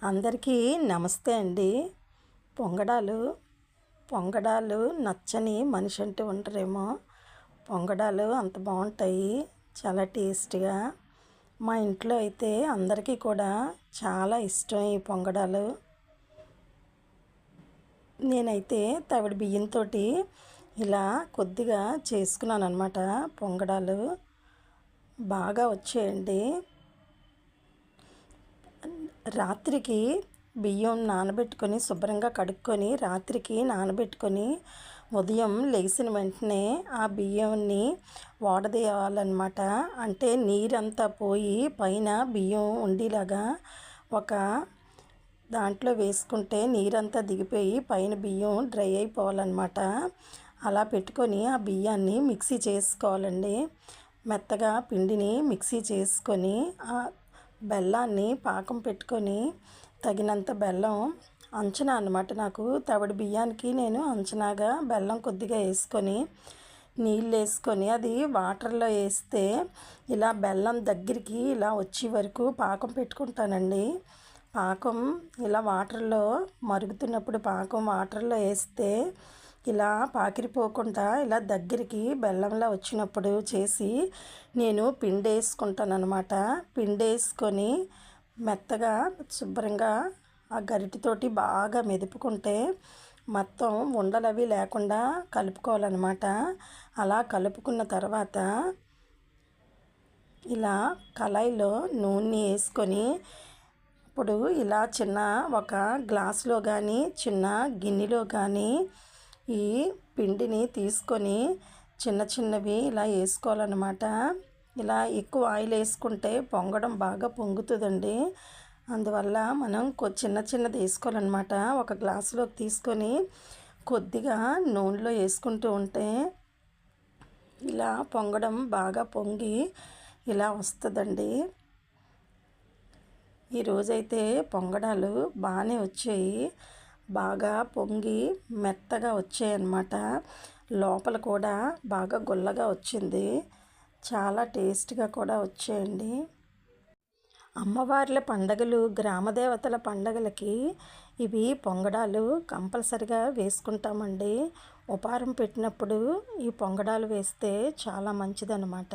అందరికీ నమస్తే అండి. పొంగడాలు పొంగడాలు నచ్చని మనిషి అంటూ ఉండరేమో. పొంగడాలు అంత బాగుంటాయి, చాలా టేస్టీగా. మా ఇంట్లో అయితే అందరికీ కూడా చాలా ఇష్టం ఈ పొంగడాలు. నేనైతే తవిడి బియ్యంతో ఇలా కొద్దిగా చేసుకున్నాను అనమాట. పొంగడాలు బాగా వచ్చాయండి. రాత్రికి బియ్యం నానబెట్టుకొని శుభ్రంగా కడుక్కొని రాత్రికి నానబెట్టుకొని ఉదయం లేచిన వెంటనే ఆ బియ్యాన్ని వాడదేయాలన్నమాట. అంటే నీరంతా పోయి పైన బియ్యం ఉండేలాగా ఒక దాంట్లో వేసుకుంటే నీరంతా దిగిపోయి పైన బియ్యం డ్రై అయిపోవాలన్నమాట. అలా పెట్టుకొని ఆ బియ్యాన్ని మిక్సీ చేసుకోవాలండి. మెత్తగా పిండిని మిక్సీ చేసుకొని బెల్లాన్ని పాకం పెట్టుకొని తగినంత బెల్లం అంచనా అన్నమాట. నాకు తవిడి బియ్యానికి నేను అంచనాగా బెల్లం కొద్దిగా వేసుకొని నీళ్ళు వేసుకొని అది వాటర్లో వేస్తే ఇలా బెల్లం దగ్గరికి ఇలా వచ్చే వరకు పాకం పెట్టుకుంటానండి. పాకం ఇలా వాటర్లో మరుగుతున్నప్పుడు పాకం వాటర్లో వేస్తే ఇలా పాకిరిపోకుండా ఇలా దగ్గరికి బెల్లంలా వచ్చినప్పుడు చేసి నేను పిండి వేసుకుంటాను అనమాట. పిండి వేసుకొని మెత్తగా శుభ్రంగా ఆ గరిటెతోటి బాగా మెదుపుకుంటే మొత్తం ఉండలు అవి లేకుండా కలుపుకోవాలన్నమాట. అలా కలుపుకున్న తర్వాత ఇలా కళాయిలో నూనె వేసుకొని ఇప్పుడు ఇలా చిన్న ఒక గ్లాసులో కానీ చిన్న గిన్నెలో కానీ ఈ పిండిని తీసుకొని చిన్న చిన్నవి ఇలా వేసుకోవాలన్నమాట. ఇలా ఎక్కువ ఆయిల్ వేసుకుంటే పొంగడం బాగా పొంగుతుందండి. అందువల్ల మనం చిన్న చిన్నది వేసుకోవాలన్నమాట. ఒక గ్లాసులోకి తీసుకొని కొద్దిగా నూనెలో వేసుకుంటూ ఉంటే ఇలా పొంగడం బాగా పొంగి ఇలా వస్తుందండి. ఈరోజైతే పొంగడాలు బాగానే వచ్చాయి, బాగా పొంగి మెత్తగా వచ్చాయన్నమాట. లోపల కూడా బాగా గుల్లగా వచ్చింది, చాలా టేస్ట్గా కూడా వచ్చాయండి. అమ్మవార్ల పండగలు గ్రామదేవతల పండగలకి ఇవి పొంగడాలు కంపల్సరిగా వేసుకుంటామండి. ఉపహారం పెట్టినప్పుడు ఈ పొంగడాలు వేస్తే చాలా మంచిదన్నమాట.